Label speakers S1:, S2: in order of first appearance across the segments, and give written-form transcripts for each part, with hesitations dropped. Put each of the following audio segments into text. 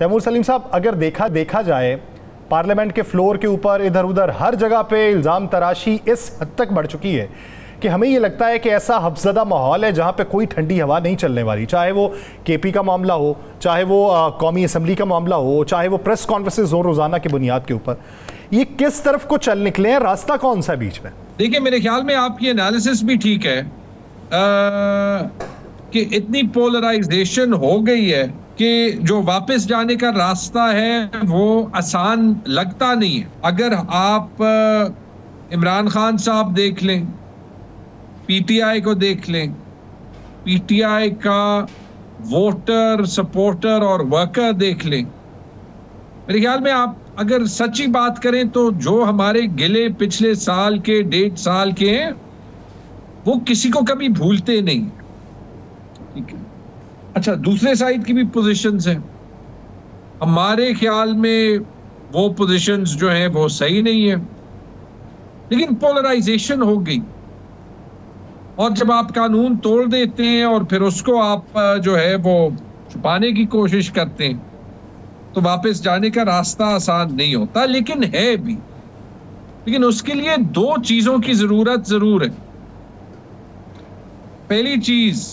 S1: तैमूर सलीम साहब, अगर देखा जाए पार्लियामेंट के फ्लोर के ऊपर इधर उधर हर जगह पे इल्ज़ाम तराशी इस हद तक बढ़ चुकी है कि हमें ये लगता है कि ऐसा हफ्ज़दा माहौल है जहाँ पे कोई ठंडी हवा नहीं चलने वाली, चाहे वो केपी का मामला हो, चाहे वो कौमी असम्बली का मामला हो, चाहे वो प्रेस कॉन्फ्रेंसेज हो रोज़ाना की बुनियाद के ऊपर। ये किस तरफ को चल निकले हैं, रास्ता कौन सा है बीच में?
S2: देखिए, मेरे ख्याल में आपकी एनालिसिस भी ठीक है कि इतनी पोलराइजेशन हो गई है कि जो वापस जाने का रास्ता है वो आसान लगता नहीं है। अगर आप इमरान खान साहब देख लें, पीटीआई को देख लें, पीटीआई का वोटर सपोर्टर और वर्कर देख लें, मेरे ख्याल में आप अगर सच्ची बात करें तो जो हमारे गिले पिछले साल के 1.5 साल के हैं वो किसी को कभी भूलते नहीं। ठीक है, अच्छा, दूसरे साइड की भी पोजीशंस हैं, हमारे ख्याल में वो पोजीशंस जो हैं वो सही नहीं है, लेकिन पोलराइजेशन हो गई। और जब आप कानून तोड़ देते हैं और फिर उसको आप जो है वो छुपाने की कोशिश करते हैं तो वापस जाने का रास्ता आसान नहीं होता, लेकिन है भी। लेकिन उसके लिए 2 चीजों की जरूरत जरूर है। पहली चीज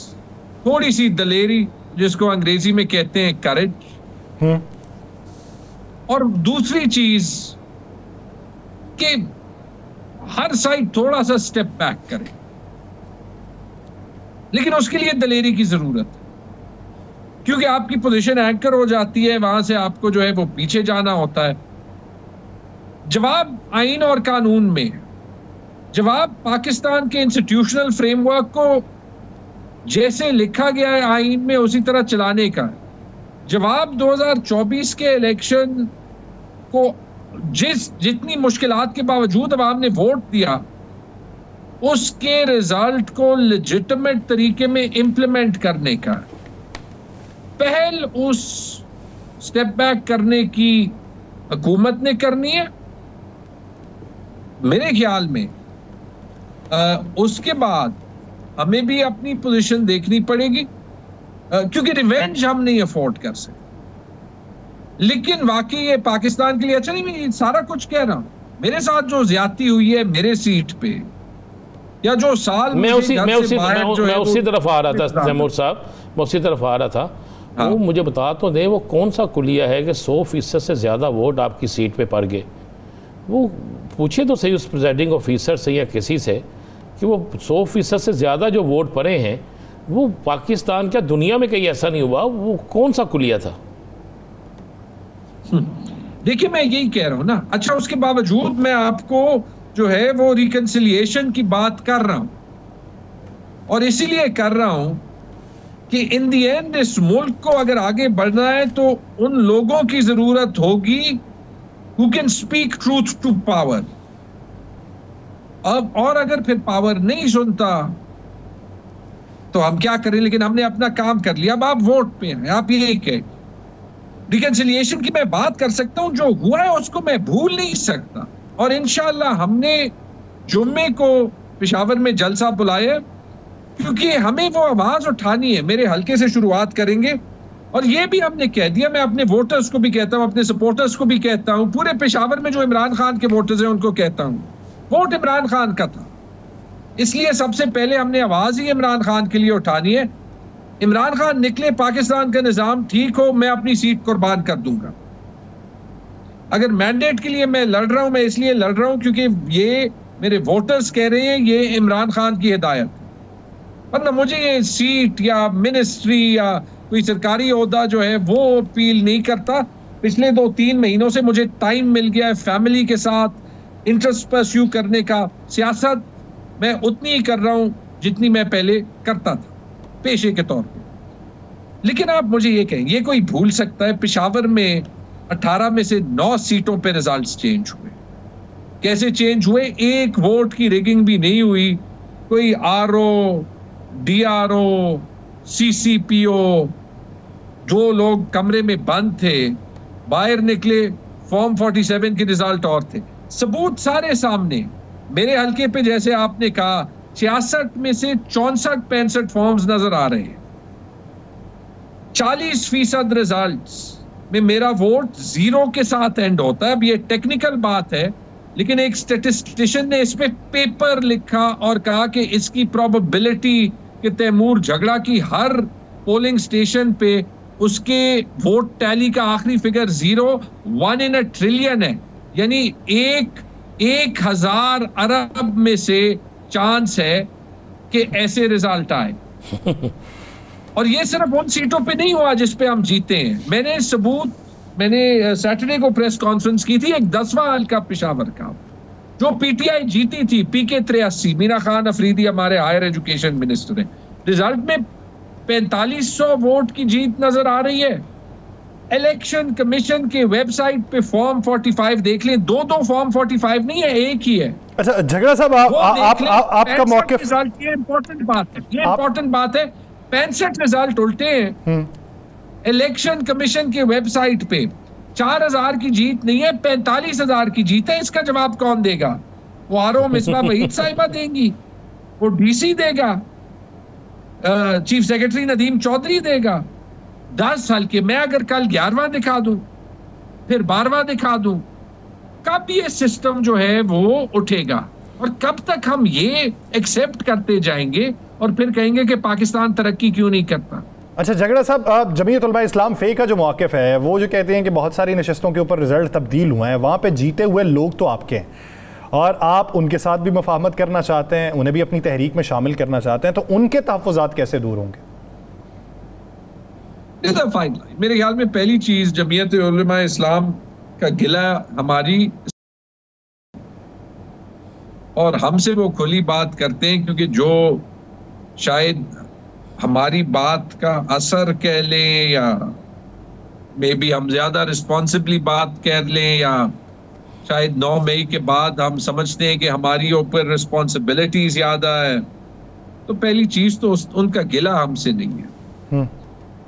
S2: थोड़ी सी दलेरी, जिसको अंग्रेजी में कहते हैं करेज, और दूसरी चीज कि हर साइड थोड़ा सा स्टेप बैक करे, लेकिन उसके लिए दलेरी की जरूरत है, क्योंकि आपकी पोजीशन एंकर हो जाती है, वहां से आपको जो है वो पीछे जाना होता है। जवाब आईन और कानून में, जवाब पाकिस्तान के इंस्टीट्यूशनल फ्रेमवर्क को जैसे लिखा गया है आईन में उसी तरह चलाने का। जवाब 2024 के इलेक्शन को जितनी मुश्किलात के बावजूद अवाम ने वोट दिया, उसके रिजल्ट को लेजिटिमेट तरीके में इंप्लीमेंट करने का पहल उस स्टेप बैक करने की हुकूमत ने करनी है मेरे ख्याल में। उसके बाद हमें भी अपनी पोजीशन देखनी पड़ेगी, क्योंकि रिवेंज हम नहीं अफोर्ड कर सकते। लेकिन वाकई ये पाकिस्तान के लिए अच्छा नहीं। मैं सारा कुछ कह रहा हूं, मेरे साथ जो ज्यादती हुई है मेरे सीट पे, या जो साल
S3: मैं उसी तरफ आ रहा था तैमूर साहब, मैं उसी तरफ आ रहा था। वो मुझे बता तो दे, वो कौन सा कुलिया है कि 100% से ज़्यादा वोट आपकी सीट पे पड़ गए? वो पूछिए तो सही उस प्रेसिडिंग ऑफिसर से या किसी से कि वो 100% से ज़्यादा जो वोट पड़े हैं वो पाकिस्तान क्या दुनिया में कहीं ऐसा नहीं हुआ, वो कौन सा कुलिया था?
S2: देखिए, मैं यही कह रहा हूँ ना। अच्छा, उसके बावजूद मैं आपको जो है वो रिकंसिलिएशन की बात कर रहा हूं, और इसीलिए कर रहा हूं कि इन दी एंड इस मुल्क को अगर आगे बढ़ना है तो उन लोगों की जरूरत होगी who can speak truth to power. अब और अगर फिर पावर नहीं सुनता तो हम क्या करें? लेकिन हमने अपना काम कर लिया, अब आप वोट पे हैं। आप ये कहें रिकंसिलिएशन की मैं बात कर सकता हूं, जो हुआ है उसको मैं भूल नहीं सकता। और इंशाअल्लाह हमने जुम्मे को पेशावर में जलसा बुलाया, क्योंकि हमें वो आवाज उठानी है। मेरे हल्के से शुरुआत करेंगे, और ये भी हमने कह दिया, मैं अपने वोटर्स को भी कहता हूं, अपने सपोर्टर्स को भी कहता हूं, पूरे पेशावर में जो इमरान खान के वोटर्स हैं उनको कहता हूं, वोट इमरान खान का था, इसलिए सबसे पहले हमने आवाज ही इमरान खान के लिए उठानी है। इमरान खान निकले, पाकिस्तान का निजाम ठीक हो, मैं अपनी सीट कुर्बान कर दूंगा। अगर मैंडेट के लिए मैं लड़ रहा हूं, मैं इसलिए लड़ रहा हूं क्योंकि ये मेरे वोटर्स कह रहे हैं, ये इमरान खान की हिदायत। वरना मुझे ये सीट या मिनिस्ट्री या कोई सरकारी ओहदा जो है वो अपील नहीं करता। पिछले 2-3 महीनों से मुझे टाइम मिल गया है फैमिली के साथ इंटरेस्ट परस्यू करने का। सियासत मैं उतनी ही कर रहा हूं जितनी मैं पहले करता था पेशे के तौर पे। लेकिन आप मुझे ये कहें, ये कोई भूल सकता है पेशावर में 18 में से 9 सीटों पे रिजल्ट्स चेंज हुए? कैसे चेंज हुए? एक वोट की रिगिंग भी नहीं हुई। कोई आरओ, डीआरओ, सीसीपीओ, जो लोग कमरे में बंद थे बाहर निकले, फॉर्म 47 के रिजल्ट और थे। सबूत सारे सामने। मेरे हल्के पे जैसे आपने कहा 66 में से 64-65 फॉर्म्स नजर आ रहे हैं। 40% रिजल्ट्स में मेरा वोट 0 के साथ एंड होता है। अब ये टेक्निकल बात है, लेकिन एक स्टैटिस्टिशियन ने इस पे पेपर लिखा और कहा कि इसकी प्रोबेबिलिटी कि तैमूर झगड़ा की हर पोलिंग स्टेशन पे उसके वोट टैली का आखिरी फिगर 1 in a trillion है, यानी 1000 अरब में से चांस है कि ऐसे रिजल्ट आए। और ये सिर्फ उन सीटों पे नहीं हुआ जिस पे हम जीते हैं। मैंने सैटरडे को प्रेस कॉन्फ्रेंस की थी, एक 10वां हल्का पेशावर का जो पीटीआई जीती थी, पीके 83, मीना खान अफरीदी हमारे हायर एजुकेशन मिनिस्टर हैं, रिजल्ट में 4500 वोट की जीत नजर आ रही है। इलेक्शन कमीशन के वेबसाइट पे फॉर्म 45 देख लें, दो फॉर्म 45 नहीं है, एक ही है।
S1: अच्छा झगड़ा साहब, आपका मौक़िफ़,
S2: ये इंपॉर्टेंट बात है, ये इंपॉर्टेंट बात है। 65 रिजल्ट उल्टे हैं। इलेक्शन कमीशन के वेबसाइट पे 4000 की जीत नहीं है, 45,000 की जीत है। इसका जवाब कौन देगा? वो आरओ मिसबा वहीद साहिबा देंगी, वो डीसी देगा, चीफ सेक्रेटरी नदीम चौधरी देगा। 10 हल्के मैं अगर कल 11वां दिखा दूं, फिर 12वां दिखा दूं, कब ये सिस्टम जो है वो उठेगा? और कब तक हम ये एक्सेप्ट करते जाएंगे और फिर कहेंगे कि पाकिस्तान तरक्की क्यों नहीं करता?
S1: अच्छा झगड़ा साहब, जमीयत उलमा इस्लाम फे का जो मौक़िफ़ है वो जो कहते हैं कि बहुत सारी नशिस्तों के ऊपर रिजल्ट तब्दील हुए हैं, वहाँ पे जीते हुए लोग तो आपके हैं और आप उनके साथ भी मुफाहमत करना चाहते हैं, उन्हें भी अपनी तहरीक में शामिल करना चाहते हैं, तो उनके तहफ़्फ़ुज़ात कैसे दूर होंगे?
S2: मेरे ख्याल में पहली चीज, जमीयत उलमा इस्लाम का गिला हमारी और हमसे वो खुली बात करते हैं, क्योंकि जो शायद हमारी बात का असर कह लें या मे बी हम ज्यादा रिस्पॉन्सिबली बात कर लें, या शायद 9 मई के बाद हम समझते हैं कि हमारी ऊपर रिस्पॉन्सिबिलिटीज ज्यादा है। तो पहली चीज तो उनका गिला हमसे नहीं है।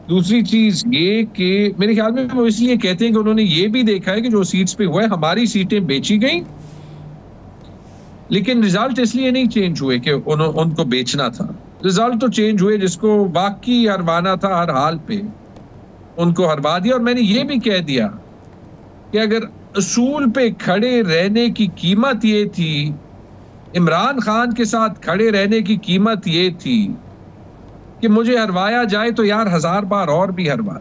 S2: दूसरी चीज ये कि मेरे ख्याल में वो इसलिए कहते हैं कि उन्होंने ये भी देखा है कि जो सीट्स पे हुआ है हमारी सीटें बेची गई, लेकिन रिजल्ट इसलिए नहीं चेंज हुए कि उनको बेचना था। रिजल्ट तो चेंज हुए जिसको वाकई हरवाना था हर हाल पे उनको हरवा दिया। और मैंने ये भी कह दिया कि अगर असूल पे खड़े रहने की कीमत ये थी, इमरान खान के साथ खड़े रहने की कीमत ये थी कि मुझे हरवाया जाए तो यार 1000 बार और भी हरवा,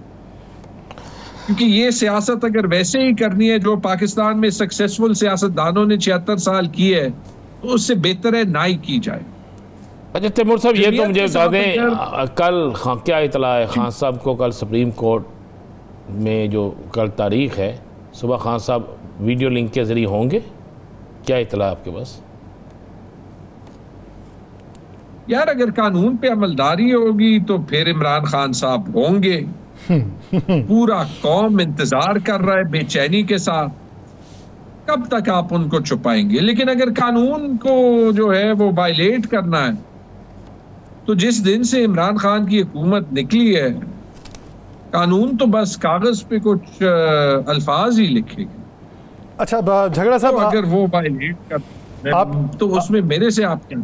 S2: क्योंकि ये सियासत अगर वैसे ही करनी है जो पाकिस्तान में सक्सेसफुल सियासतदानों ने 76 साल की है, तो उससे बेहतर है ना ही की जाए।
S3: अच्छा तैमूर साहब, ये तो मुझे बता दें, कल क्या इतला है खान साहब को? कल सुप्रीम कोर्ट में जो कल तारीख है, सुबह खान साहब वीडियो लिंक के जरिए होंगे, क्या इतला है आपके पास?
S2: यार अगर कानून पे अमलदारी होगी तो फिर इमरान खान साहब होंगे। पूरा कौम इंतजार कर रहा है बेचैनी के साथ, कब तक आप उनको छुपाएंगे? लेकिन अगर कानून को जो है वो वायलेट करना है, तो जिस दिन से इमरान खान की हुकूमत निकली है, कानून तो बस कागज पे कुछ अल्फाज ही लिखेगी।
S1: अच्छा झगड़ा साहब,
S2: तो अगर वो वायलेट कर तो उसमें मेरे से आप क्या